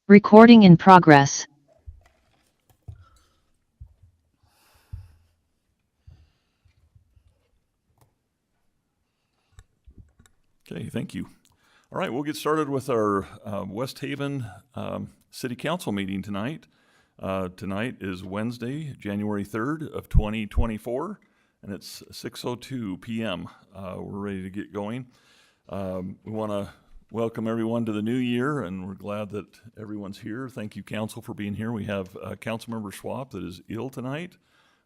Recording in progress. Okay, thank you. All right, we'll get started with our West Haven City Council meeting tonight. Tonight is Wednesday, January 3rd of 2024, and it's 6:02 p.m. We're ready to get going. We want to welcome everyone to the new year, and we're glad that everyone's here. Thank you, Council, for being here. We have Councilmember Schwab that is ill tonight,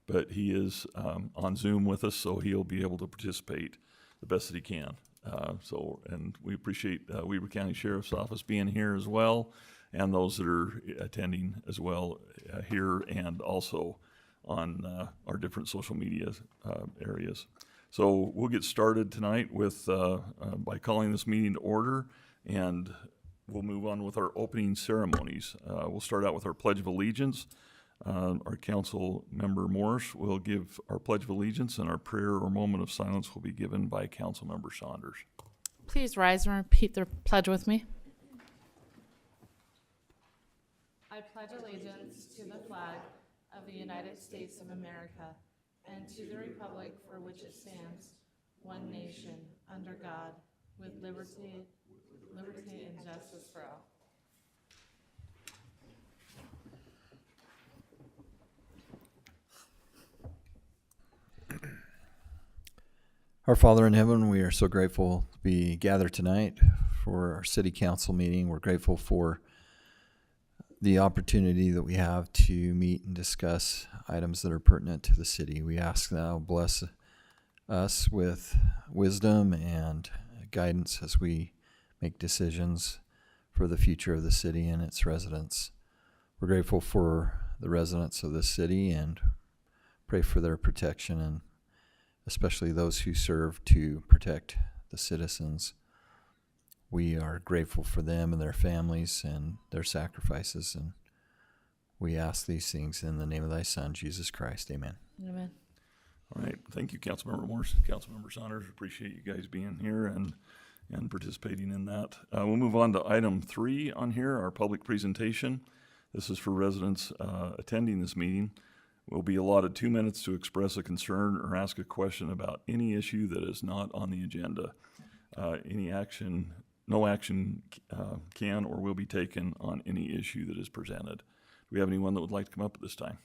but he is on Zoom with us, so he'll be able to participate the best that he can. And we appreciate Weber County Sheriff's Office being here as well, and those that are attending as well here and also on our different social media areas. So we'll get started tonight with by calling this meeting to order, and we'll move on with our opening ceremonies. We'll start out with our Pledge of Allegiance. Our council member Morris will give our Pledge of Allegiance, and our prayer or moment of silence will be given by Council Member Saunders. Please rise and repeat the pledge with me. I pledge allegiance to the flag of the United States of America and to the republic for which it stands, one nation, under God, with liberty and justice for all. Our Father in heaven, we are so grateful to be gathered tonight for our city council meeting. We're grateful for the opportunity that we have to meet and discuss items that are pertinent to the city. We ask thou bless us with wisdom and guidance as we make decisions for the future of the city and its residents. We're grateful for the residents of this city and pray for their protection, and especially those who serve to protect the citizens. We are grateful for them and their families and their sacrifices, and we ask these things in the name of thy Son, Jesus Christ. Amen. Amen. All right, thank you, Councilmember Morris, Councilmember Saunders. Appreciate you guys being here and participating in that. We'll move on to item 3 on here, our public presentation. This is for residents attending this meeting. Will be allotted 2 minutes to express a concern or ask a question about any issue that is not on the agenda. No action can or will be taken on any issue that is presented. Do we have anyone that would like to come up at this time?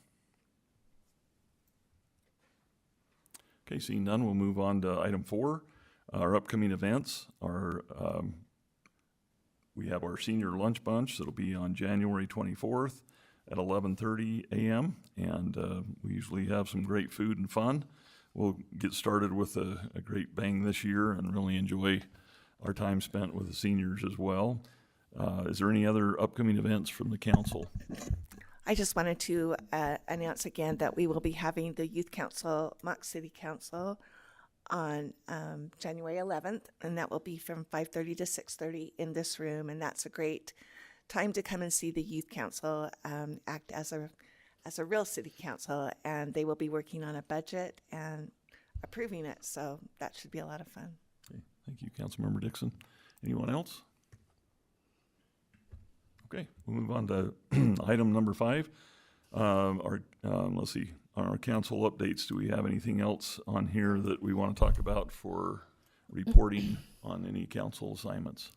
Okay, seeing none, we'll move on to item 4, our upcoming events. We have our senior lunch bunch that'll be on January 24th. At 11:30 a.m. and we usually have some great food and fun. We'll get started with a great bang this year and really enjoy our time spent with the seniors as well. Is there any other upcoming events from the council? I just wanted to announce again that we will be having the Youth Council, Mock City Council, on January 11th, and that will be from 5:30 to 6:30 in this room, and that's a great time to come and see the Youth Council act as a real city council, and they will be working on a budget and approving it, so that should be a lot of fun. Okay, thank you, Councilmember Dixon. Anyone else? Okay, we'll move on to item number 5. Let's see, on our council updates, do we have anything else on here that we want to talk about for reporting on any council assignments?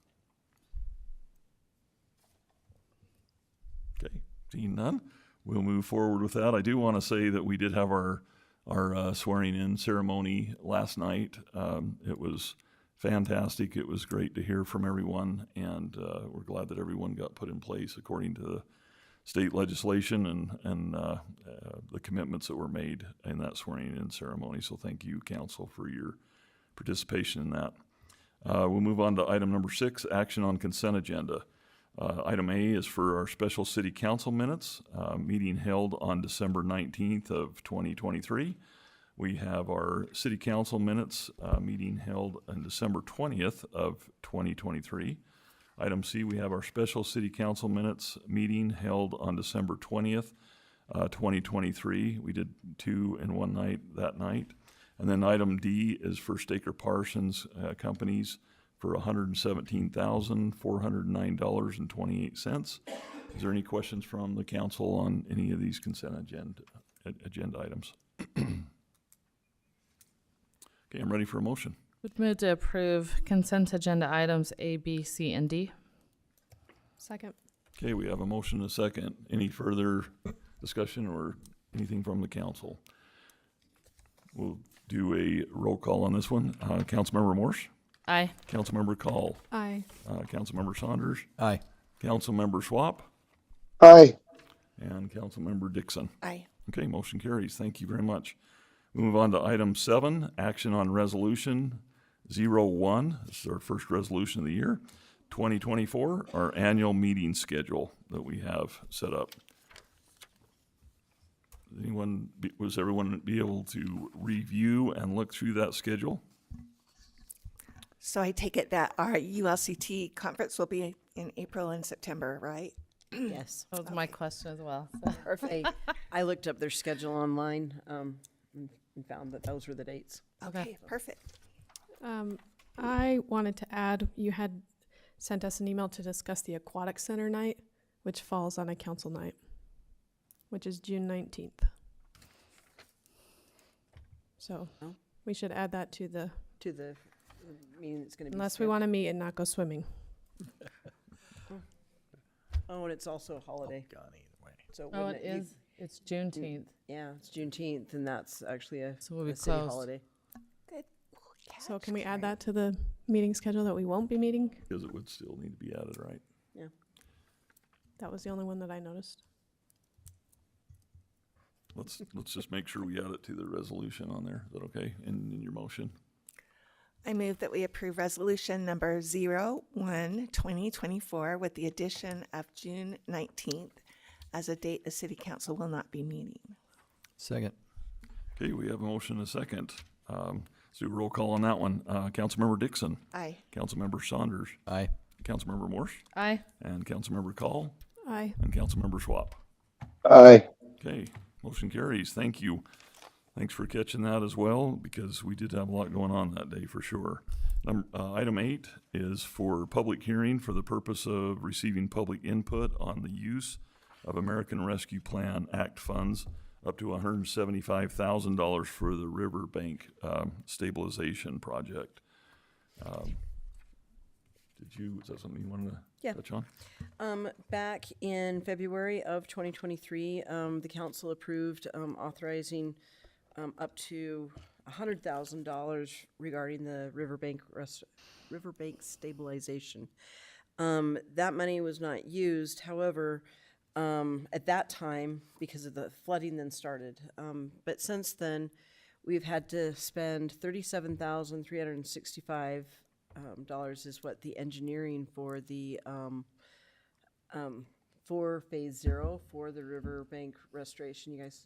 Okay, seeing none, we'll move forward with that. I do want to say that we did have our swearing-in ceremony last night. It was fantastic. It was great to hear from everyone, and we're glad that everyone got put in place according to the state legislation and the commitments that were made in that swearing-in ceremony. So thank you, Council, for your participation in that. We'll move on to item number 6, action on consent agenda. Item A is for our special city council minutes, meeting held on December 19th of 2023. We have our city council minutes, meeting held on December 20th of 2023. Item C, we have our special city council minutes meeting held on December 20th, 2023. We did 2 in one night that night. And then item D is for Staker Parsons Companies for $117,409.28. Is there any questions from the council on any of these consent agenda items? Okay, I'm ready for a motion. Would move to approve consent agenda items A, B, C, and D. Second. Okay, we have a motion and a second. Any further discussion or anything from the council? We'll do a roll call on this one. Councilmember Morse, Aye. Councilmember Call, Aye. Councilmember Saunders, Aye. Councilmember Swap, Aye. and Councilmember Dixon. Aye. Okay, motion carries. Thank you very much. We move on to item 7, action on resolution 01. This is our first resolution of the year. 2024, our annual meeting schedule that we have set up. Was everyone be able to review and look through that schedule? So I take it that our ULCT conference will be in April and September, right? Yes, That was my question as well. So. perfect. I looked up their schedule online and found that those were the dates. Okay, perfect. I wanted to add, you had sent us an email to discuss the Aquatic Center night, which falls on a council night, which is June 19th. So Oh. we should add that to the, To the meeting that's going to be. unless we want to meet and not go swimming. Oh, and it's also a holiday. So Oh, wouldn't it is. It's Juneteenth. Yeah, it's Juneteenth, and that's actually a So we'll be city closed. holiday. Good. So can we add that to the meeting schedule that we won't be meeting? Because it would still need to be added, right? That was the only one that I noticed. Let's just make sure we add it to the resolution on there. Is that okay? In your motion? I move that we approve resolution number 01/2024 with the addition of June 19th as a date the city council will not be meeting. Second. Okay, we have a motion and a second. So roll call on that one. Councilmember Dixon, Aye. Councilmember Saunders, Aye. Councilmember Morse, Aye. and Councilmember Call, Aye. and Councilmember Swap. Aye. Okay, motion carries. Thank you. Thanks for catching that as well, because we did have a lot going on that day for sure. Item 8 is for public hearing for the purpose of receiving public input on the use of American Rescue Plan Act funds up to $175,000 for the Riverbank stabilization project. Is that something you wanted Yeah. to touch on? Back in February of 2023, the council approved authorizing up to $100,000 regarding the Riverbank stabilization. That money was not used, however, at that time, because of the flooding then started. But since then, we've had to spend $37,365 is what the engineering for the for phase 0 for the riverbank restoration. You guys,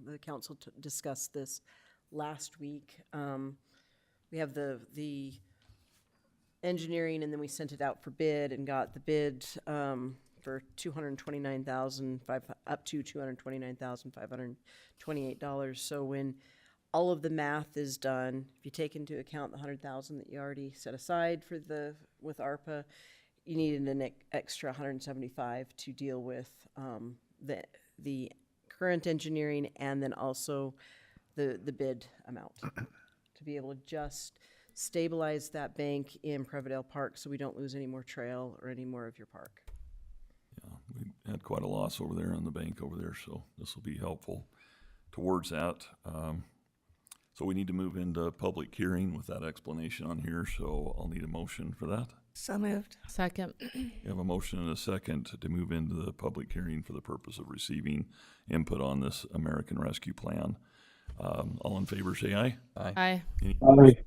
the council discussed this last week. We have the engineering, and then we sent it out for bid and got the bid for $229,500 up to $229,528. So when all of the math is done, if you take into account the $100,000 that you already set aside for with ARPA, you needed an extra $175 to deal with the current engineering and then also the bid amount to be able to just stabilize that bank in Prevodale Park so we don't lose any more trail or any more of your park. Yeah, we had quite a loss over there on the bank over there, so this will be helpful towards that. So we need to move into public hearing with that explanation on here, so I'll need a motion for that. So moved. Second. We have a motion and a second to move into the public hearing for the purpose of receiving input on this American Rescue Plan. All in favor, say aye. Aye. Any Aye.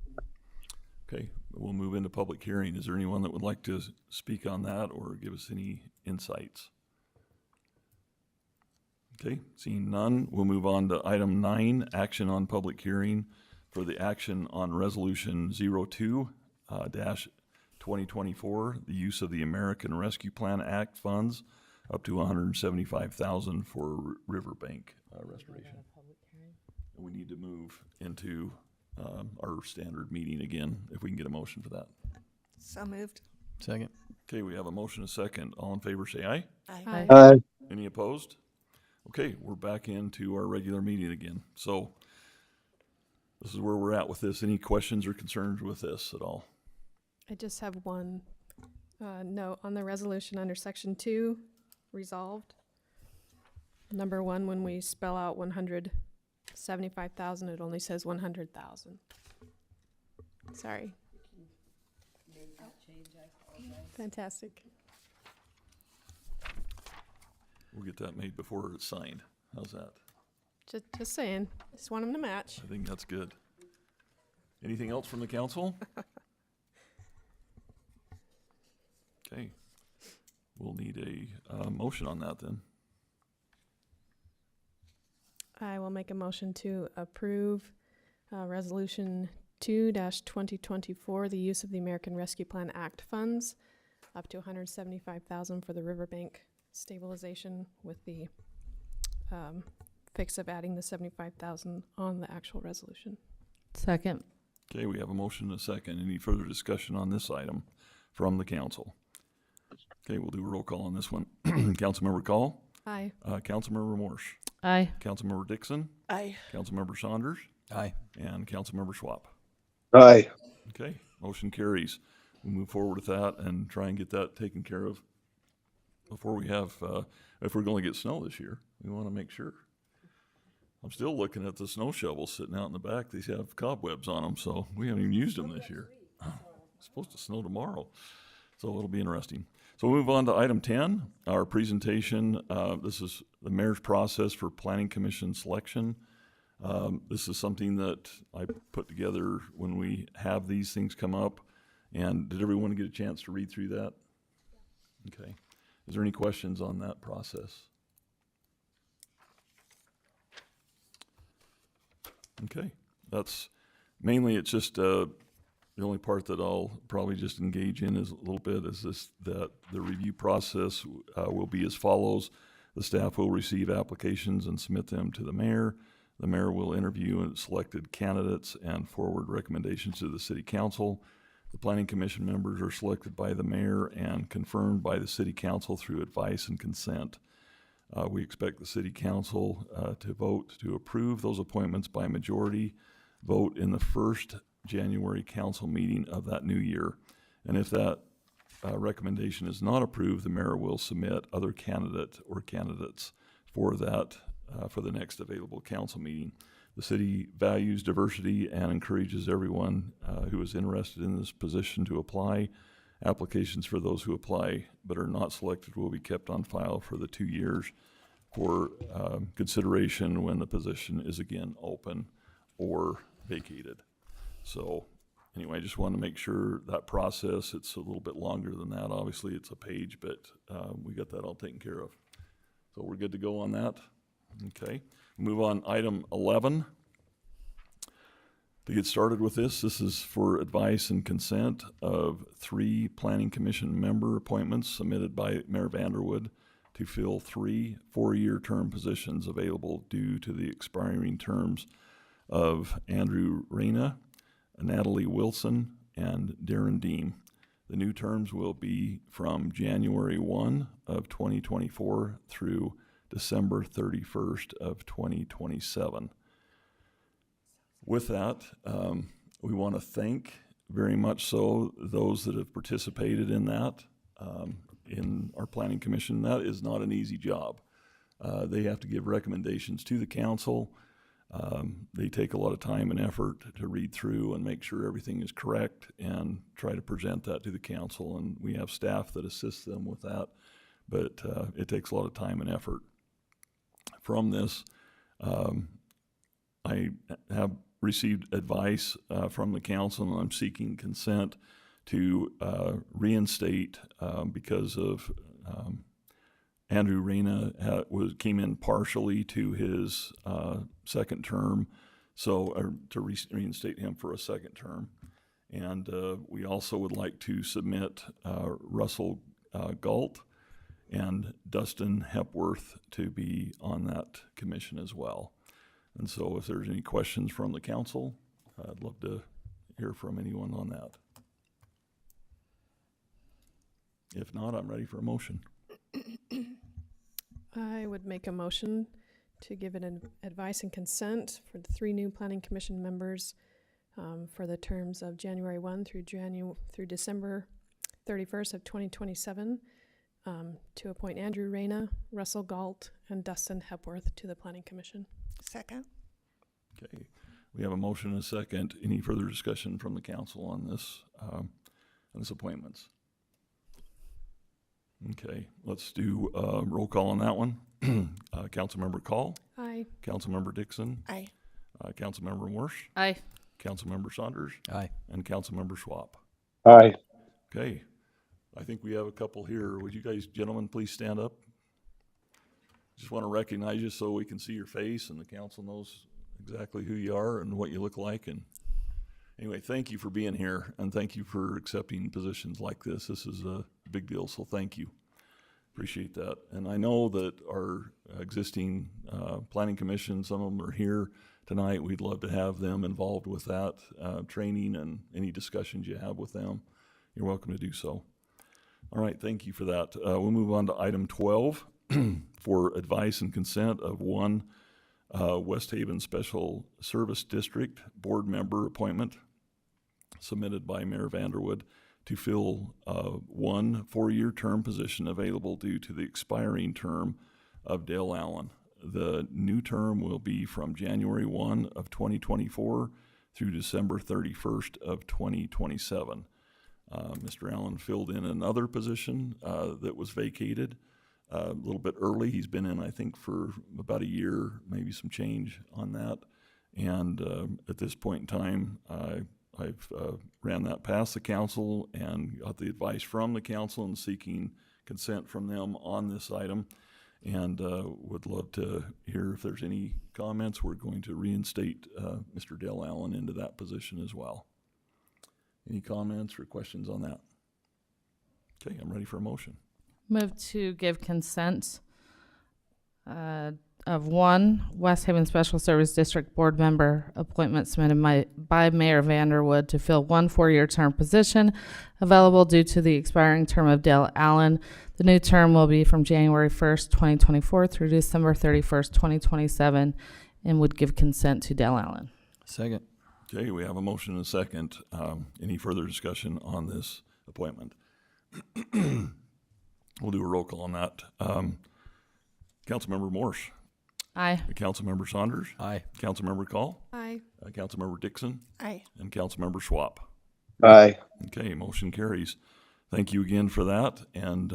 Okay, we'll move into public hearing. Is there anyone that would like to speak on that or give us any insights? Okay, seeing none, we'll move on to item 9, action on public hearing for the action on resolution 02-2024, the use of the American Rescue Plan Act funds up to $175,000 for riverbank restoration. And we need to move into our standard meeting again, if we can get a motion for that. So moved. Second. Okay, we have a motion, a second. All in favor, say aye. Aye. Aye. Any opposed? Okay, we're back into our regular meeting again. So this is where we're at with this. Any questions or concerns with this at all? I just have one note on the resolution under section 2, resolved. Number 1, when we spell out 175,000, it only says 100,000. Sorry. Fantastic. We'll get that made before it's signed. How's that? Just saying. Just want them to match. I think that's good. Anything else from the council? Okay. We'll need a motion on that then. I will make a motion to approve Resolution 2-2024, the use of the American Rescue Plan Act funds, up to $175,000 for the riverbank stabilization, with the fix of adding the $75,000 on the actual resolution. Second. Okay, we have a motion and a second. Any further discussion on this item from the council? Okay, we'll do a roll call on this one. Councilmember Call, Aye. Councilmember Morse, Aye. Councilmember Dixon, Aye. Councilmember Saunders, Aye. and Councilmember Schwab. Aye. Okay, motion carries. We'll move forward with that and try and get that taken care of before we have, if we're going to get snow this year, we want to make sure. I'm still looking at the snow shovels sitting out in the back. These have cobwebs on them, so we haven't even used them this year. It's supposed to snow tomorrow, so it'll be interesting. So we'll move on to item 10, our presentation. This is the mayor's process for planning commission selection. This is something that I put together when we have these things come up. And did everyone get a chance to read through that? Okay. Is there any questions on that process? Okay. That's mainly, it's just the only part that I'll probably just engage in is a little bit is this, that the review process will be as follows. The staff will receive applications and submit them to the mayor. The mayor will interview selected candidates and forward recommendations to the city council. The planning commission members are selected by the mayor and confirmed by the city council through advice and consent. We expect the city council to vote to approve those appointments by majority vote in the first January council meeting of that new year. And if that recommendation is not approved, the mayor will submit other candidate or candidates for that for the next available council meeting. The city values diversity and encourages everyone who is interested in this position to apply. Applications for those who apply but are not selected will be kept on file for the 2 years for consideration when the position is again open or vacated. So anyway, I just want to make sure that process, it's a little bit longer than that. Obviously, it's a page, but we got that all taken care of. So we're good to go on that? Okay. Move on, item 11. To get started with this is for advice and consent of 3 planning commission member appointments submitted by Mayor Vanderwood to fill 3 4-year term positions available due to the expiring terms of Andrew Reyna, Natalie Wilson, and Darren Deem. The new terms will be from January 1 of 2024 through December 31st of 2027. With that, we want to thank very much so those that have participated in that, in our planning commission. That is not an easy job. They have to give recommendations to the council. They take a lot of time and effort to read through and make sure everything is correct and try to present that to the council. And we have staff that assists them with that, but it takes a lot of time and effort. From this, I have received advice from the council, and I'm seeking consent to reinstate because of Andrew Reyna came in partially to his second term, so to reinstate him for a second term. And we also would like to submit Russell Galt and Dustin Hepworth to be on that commission as well. And so if there's any questions from the council, I'd love to hear from anyone on that. If not, I'm ready for a motion. I would make a motion to give it an advice and consent for the 3 new planning commission members for the terms of January 1 through December 31st of 2027 to appoint Andrew Reyna, Russell Galt, and Dustin Hepworth to the planning commission. Second. Okay, we have a motion and a second. Any further discussion from the council on this appointments? Okay, let's do roll call on that one. Councilmember Call, Aye. Councilmember Dixon, Aye. Councilmember Morse, Aye. Councilmember Saunders, Aye. and Councilmember Schwab. Aye. Okay, I think we have a couple here. Would you guys, gentlemen, please stand up? Just want to recognize you so we can see your face and the council knows exactly who you are and what you look like. And anyway, thank you for being here and thank you for accepting positions like this. This is a big deal, so thank you. Appreciate that. And I know that our existing planning commission, some of them are here tonight. We'd love to have them involved with that training and any discussions you have with them. You're welcome to do so. All right, thank you for that. We'll move on to item 12 for advice and consent of 1 West Haven Special Service District Board Member appointment submitted by Mayor Vanderwood to fill 1 4-year term position available due to the expiring term of Dale Allen. The new term will be from January 1 of 2024 through December 31st of 2027. Mr. Allen filled in another position that was vacated a little bit early. He's been in, I think, for about a year, maybe some change on that. And at this point in time, I've ran that past the council and got the advice from the council and seeking consent from them on this item. And would love to hear if there's any comments. We're going to reinstate Mr. Dale Allen into that position as well. Any comments or questions on that? Okay, I'm ready for a motion. Move to give consent of 1 West Haven Special Service District Board Member appointment submitted by Mayor Vanderwood to fill 1 4-year term position available due to the expiring term of Dale Allen. The new term will be from January 1st, 2024 through December 31st, 2027, and would give consent to Dale Allen. Second. Okay, we have a motion and a second. Any further discussion on this appointment? We'll do a roll call on that. Councilmember Morse, Aye. Councilmember Saunders, Aye. Councilmember Call, Aye. Councilmember Dixon, Aye. and Councilmember Schwab. Aye. Okay, motion carries. Thank you again for that. And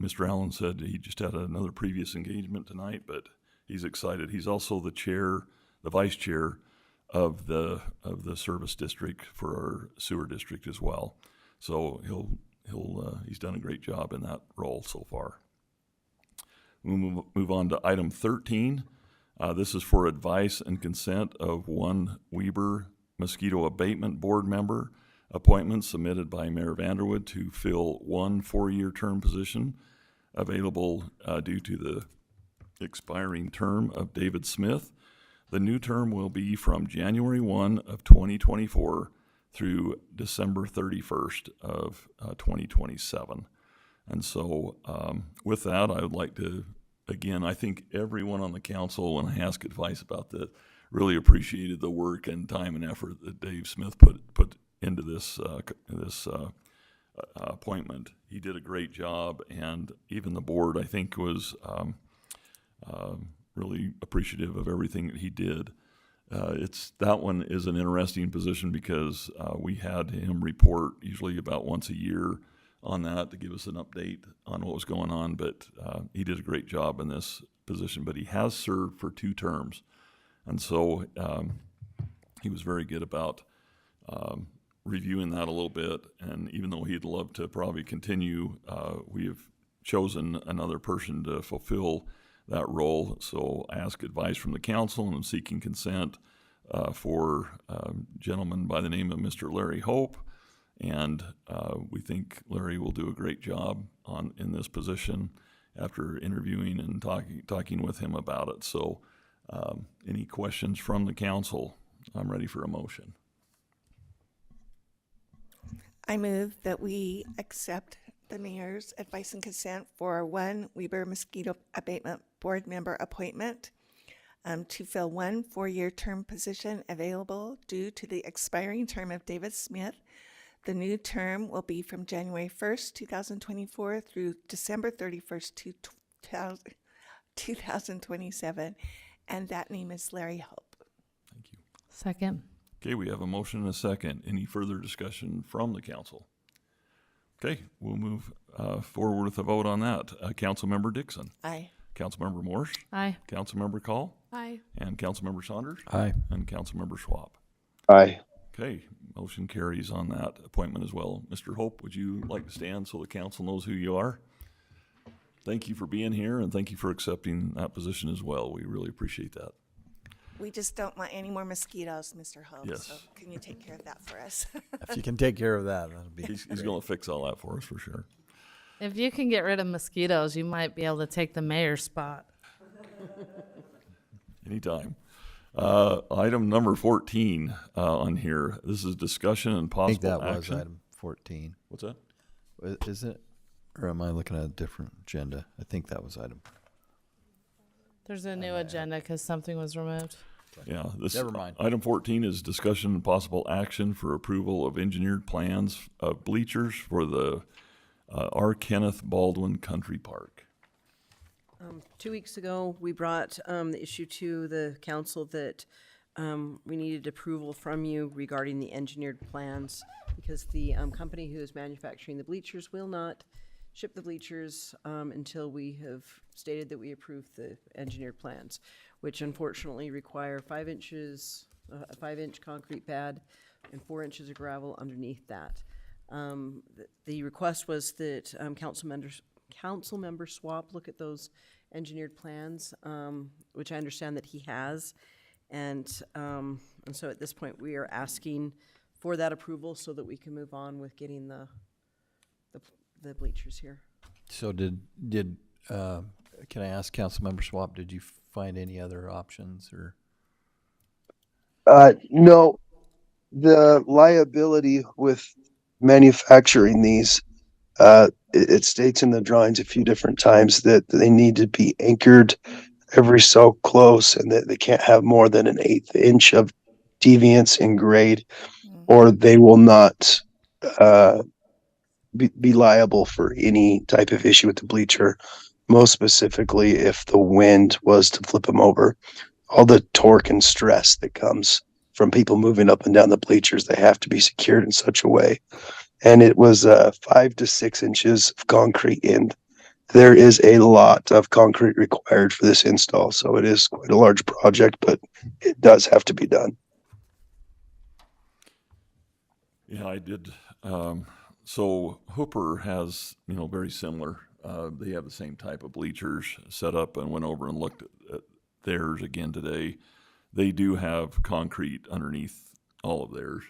Mr. Allen said he just had another previous engagement tonight, but he's excited. He's also the vice chair of the service district for our sewer district as well. So he's done a great job in that role so far. We'll move on to item 13. This is for advice and consent of 1 Weber Mosquito Abatement Board Member appointment submitted by Mayor Vanderwood to fill 1 4-year term position available due to the expiring term of David Smith. The new term will be from January 1 of 2024 through December 31st of 2027. And so with that, I would like to, again, I think everyone on the council, when I ask advice about this, really appreciated the work and time and effort that Dave Smith put into this appointment. He did a great job, and even the board, I think, was really appreciative of everything that he did. That one is an interesting position because we had him report usually about once a year on that to give us an update on what was going on, but he did a great job in this position. But he has served for 2 terms, and so he was very good about reviewing that a little bit. And even though he'd love to probably continue, we have chosen another person to fulfill that role. So I ask advice from the council, and I'm seeking consent for a gentleman by the name of Mr. Larry Hope. And we think Larry will do a great job in this position after interviewing and talking with him about it. So any questions from the council? I'm ready for a motion. I move that we accept the mayor's advice and consent for one Weber Mosquito Abatement Board member appointment to fill one 4-year term position available due to the expiring term of David Smith. The new term will be from January 1st, 2024 through December 31st, 2027, and that name is Larry Hope. Thank you. Second. Okay, we have a motion and a second. Any further discussion from the council? Okay, we'll move forward with a vote on that. Councilmember Dixon, Aye. Councilmember Morse, Aye. Councilmember Call, Aye. and Councilmember Saunders, Aye. and Councilmember Schwab. Aye. Okay, motion carries on that appointment as well. Mr. Hope, would you like to stand so the council knows who you are? Thank you for being here, and thank you for accepting that position as well. We really appreciate that. We just don't want any more mosquitoes, Mr. Hope. Yes. So can you take care of that for us? If you can take care of that, that'll be. He's going to fix all that for us for sure. If you can get rid of mosquitoes, you might be able to take the mayor's spot. Anytime. Item number 14 on here. This is discussion and I think possible that was action. item 14. What's that? Is it? Or am I looking at a different agenda? I think that was item. There's a new agenda because something was removed. Yeah. This Never mind. Item 14 is discussion and possible action for approval of engineered plans of bleachers for the R. Kenneth Baldwin Country Park. 2 weeks ago, we brought the issue to the council that we needed approval from you regarding the engineered plans because the company who is manufacturing the bleachers will not ship the bleachers until we have stated that we approve the engineered plans, which unfortunately require 5 inches, a 5-inch concrete pad and 4 inches of gravel underneath that. The request was that council member Swap look at those engineered plans, which I understand that he has. And so at this point, we are asking for that approval so that we can move on with getting the bleachers here. So can I ask Councilmember Swap, did you find any other options or? No, the liability with manufacturing these, it states in the drawings a few different times that they need to be anchored every so close and that they can't have more than an 1/8 inch of deviance in grade, or they will not be liable for any type of issue with the bleacher. Most specifically, if the wind was to flip them over, all the torque and stress that comes from people moving up and down the bleachers, they have to be secured in such a way. And it was 5 to 6 inches of concrete, and there is a lot of concrete required for this install. So it is quite a large project, but it does have to be done. Yeah, I did. So Hooper has, very similar. They have the same type of bleachers set up, and went over and looked at theirs again today. They do have concrete underneath all of theirs.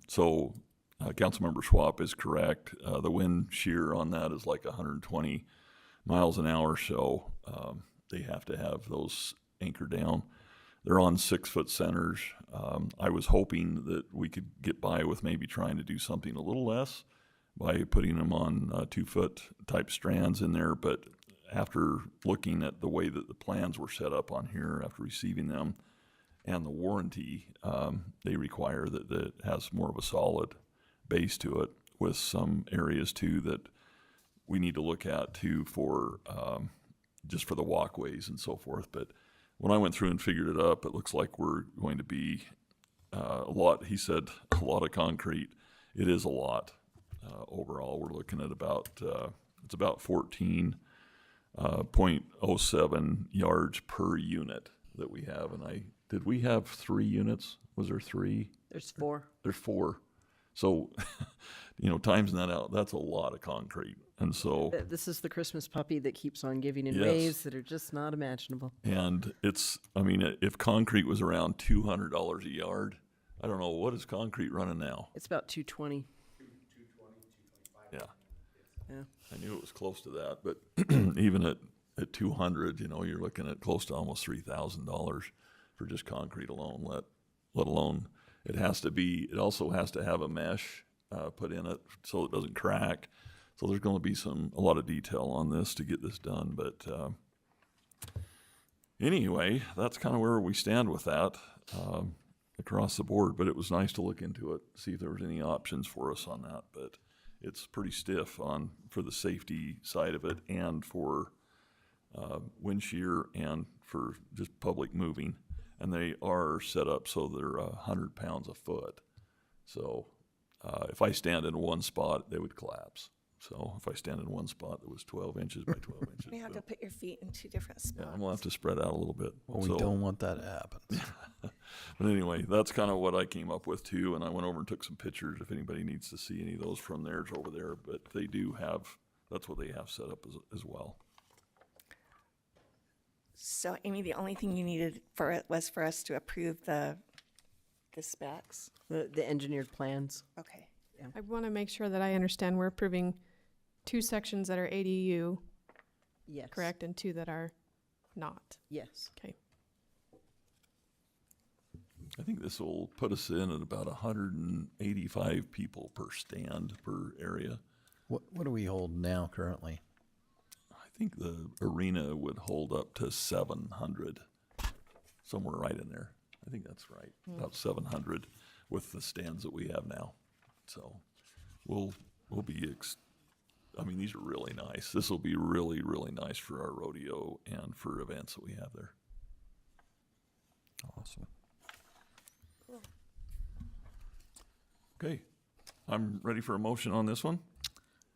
So Councilmember Schwab is correct. The wind shear on that is like 120 miles an hour, so they have to have those anchored down. They're on 6-foot centers. I was hoping that we could get by with maybe trying to do something a little less by putting them on 2-foot type strands in there, but after looking at the way that the plans were set up on here after receiving them and the warranty, they require that it has more of a solid base to it, with some areas too that we need to look at too for just for the walkways and so forth. But when I went through and figured it up, it looks like we're going to be a lot. He said a lot of concrete. It is a lot. Overall, we're looking at about it's about 14.07 yards per unit that we have. And did we have 3 units? Was there 3? There's 4. There's 4. So, times that out, that's a lot of concrete. And so, This is the Christmas puppy that keeps on giving in Yes. ways that are just not imaginable. and if concrete was around $200 a yard, I don't know, what is concrete running now? It's about 220. Yeah. Yeah. I knew it was close to that, but even at 200, you're looking at close to almost $3,000 for just concrete alone, let alone it also has to have a mesh put in it so it doesn't crack. So there's going to be a lot of detail on this to get this done. But anyway, that's kind of where we stand with that across the board. But it was nice to look into it, see if there was any options for us on that. But it's pretty stiff for the safety side of it, and for wind shear, and for just public moving. And they are set up so they're 100 pounds a foot. So if I stand in one spot, they would collapse. So if I stand in one spot that was 12 inches by 12 inches. You have to put your feet in 2 different Yeah, spots. I'm gonna have to spread out a little bit. Well, we So- don't want that to happen. But anyway, that's kind of what I came up with too, and I went over and took some pictures if anybody needs to see any of those from theirs over there. But they do have, that's what they have set up as well. So Amy, the only thing you needed for it was for us to approve the specs. The engineered plans. Okay. I want to make sure that I understand we're approving 2 sections that are ADU, Yes. correct, and 2 that are not. Yes. Okay. I think this will put us in at about 185 people per stand per area. What do we hold now currently? I think the arena would hold up to 700, somewhere right in there. I think that's right, about 700 with the stands that we have now. So we'll be, I mean, these are really nice. This will be really, really nice for our rodeo and for events that we have there. Awesome. Okay, I'm ready for a motion on this one.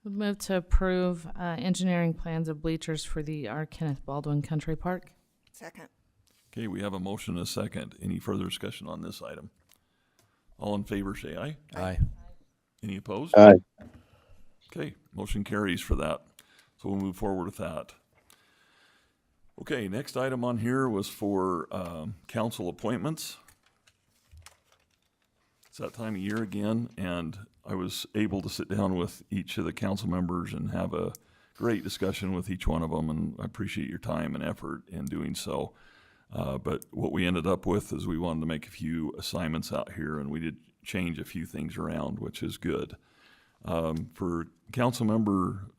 Would move to approve engineering plans of bleachers for the R. Kenneth Baldwin Country Park. Second. Okay, we have a motion and a second. Any further discussion on this item? All in favor, say aye. Aye. Any opposed? Aye. Okay, motion carries for that. So we'll move forward with that. Okay, next item on here was for council appointments. It's that time of year again, and I was able to sit down with each of the council members and have a great discussion with each one of them, and I appreciate your time and effort in doing so. But what we ended up with is we wanted to make a few assignments out here, and we did change a few things around, which is good. For council member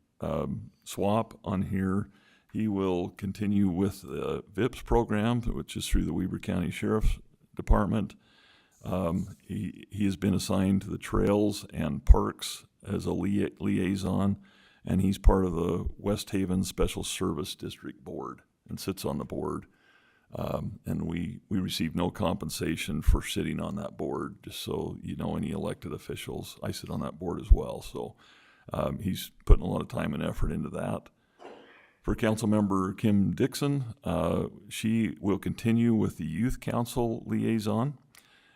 Swap on here, he will continue with the VIPS program, which is through the Weber County Sheriff's Department. He has been assigned to the Trails and Parks as a liaison, and he's part of the West Haven Special Service District Board and sits on the board. And we receive no compensation for sitting on that board, just so you know, any elected officials. I sit on that board as well, so he's putting a lot of time and effort into that. For Councilmember Kim Dixon, she will continue with the Youth Council liaison,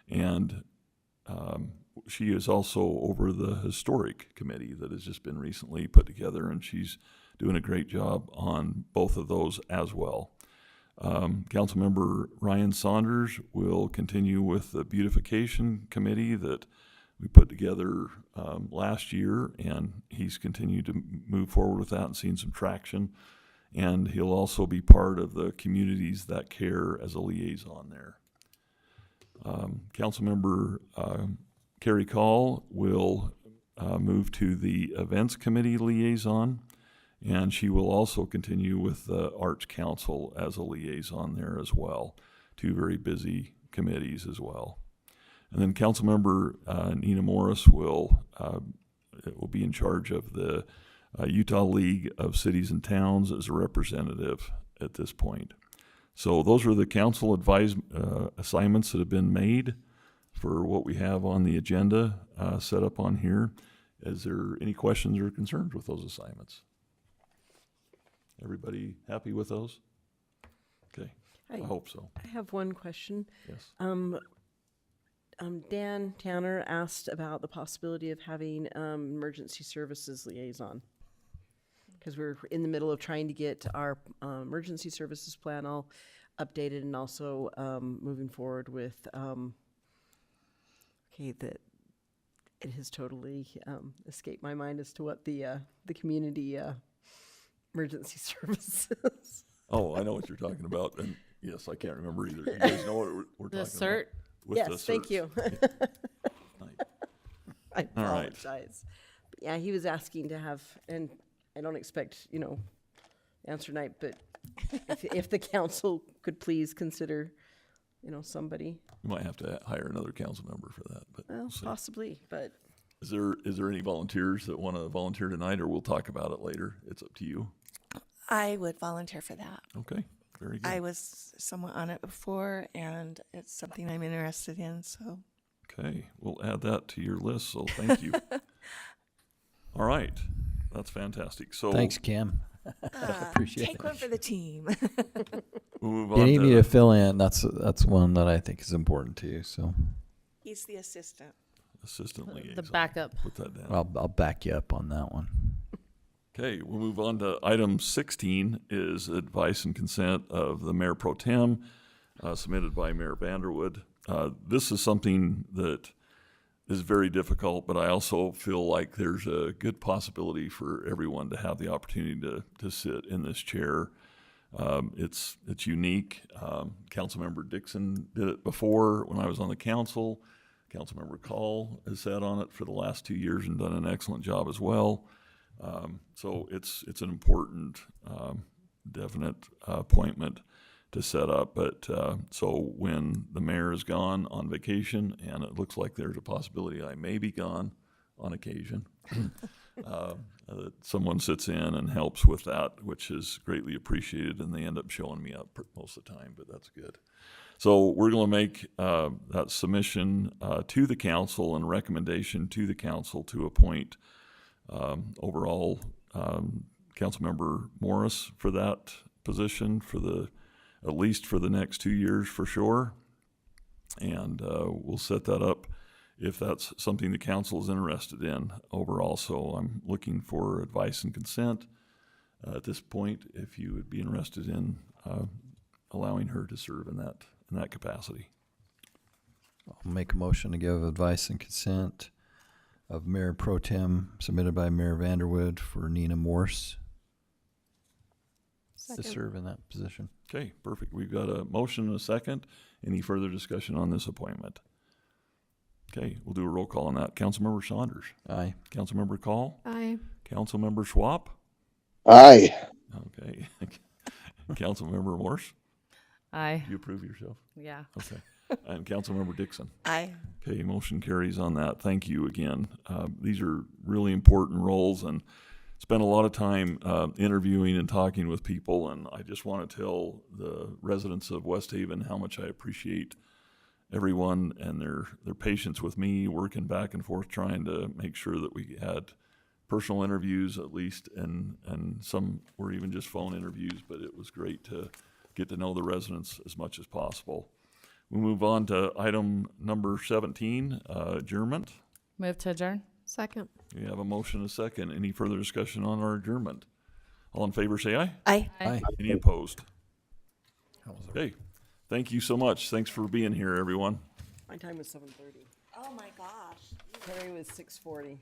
and she is also over the Historic Committee that has just been recently put together, and she's doing a great job on both of those as well. Councilmember Ryan Saunders will continue with the Beautification Committee that we put together last year, and he's continued to move forward with that and seen some traction. And he'll also be part of the Communities That Care as a liaison there. Councilmember Carrie Call will move to the Events Committee liaison, and she will also continue with the Arts Council as a liaison there as well. 2 very busy committees as well. And then Councilmember Nina Morris will be in charge of the Utah League of Cities and Towns as a representative at this point. So those are the council assignments that have been made for what we have on the agenda set up on here. Is there any questions or concerns with those assignments? Everybody happy with those? Okay, I hope so. I have one question. Yes. Dan Tanner asked about the possibility of having emergency services liaison. Because we're in the middle of trying to get our emergency services plan all updated, and also moving forward with, that it has totally escaped my mind as to what the community emergency services. Oh, I know what you're talking about, and yes, I can't remember either. You guys know what we're The talking CERT? about? With the Yes, thank certs. you. Okay. I All right. apologize. Yeah, he was asking to have, and I don't expect, answer night, but if the council could please consider, somebody, You might have to hire another council member for that, but well, we'll see. possibly, but Is there any volunteers that want to volunteer tonight, or we'll talk about it later? It's up to you. I would volunteer for that. Okay, very good. I was somewhat on it before, and it's something I'm interested in, so. Okay, we'll add that to your list, so thank you. All right, that's fantastic. So Thanks, Cam. Appreciate Take it. one for the team. we'll move You on need me to, to fill in. That's one that I think is important too. So He's the assistant. assistant liaison. The backup. Put that down. I'll back you up on that one. Okay, we'll move on to item 16 is advice and consent of the Mayor Pro Tem, submitted by Mayor Vanderwood. This is something that is very difficult, but I also feel like there's a good possibility for everyone to have the opportunity to sit in this chair. It's unique. Councilmember Dixon did it before when I was on the council. Councilmember Call has sat on it for the last 2 years and done an excellent job as well. So it's an important, definite appointment to set up. But so when the mayor is gone on vacation, and it looks like there's a possibility I may be gone on occasion, that someone sits in and helps with that, which is greatly appreciated, and they end up showing me up most of the time, but that's good. So we're going to make that submission to the council and recommendation to the council to appoint overall Councilmember Morris for that position at least for the next 2 years for sure. And we'll set that up if that's something the council is interested in overall. So I'm looking for advice and consent at this point, if you would be interested in allowing her to serve in that capacity. I'll make a motion to give advice and consent of Mayor Pro Tem submitted by Mayor Vanderwood for Nina Morse to Second. serve in that position. Okay, perfect. We've got a motion and a second. Any further discussion on this appointment? Okay, we'll do a roll call on that. Councilmember Saunders. Aye. Councilmember Call. Aye. Councilmember Schwab. Aye. Okay. Councilmember Morse. Aye. Do you approve yourself? Yeah. Okay. And Councilmember Dixon. Aye. Okay, motion carries on that. Thank you again. These are really important roles, and spent a lot of time interviewing and talking with people, and I just want to tell the residents of West Haven how much I appreciate everyone and their patience with me, working back and forth trying to make sure that we had personal interviews at least, and some were even just phone interviews, but it was great to get to know the residents as much as possible. We move on to item number 17, adjournment. Move to adjourn. Second. We have a motion and a second. Any further discussion on our adjournment? All in favor, say aye. Aye. Aye. Any opposed? Okay, thank you so much. Thanks for being here, everyone. my time was 7:30. Oh, my gosh. Terry was 6:40.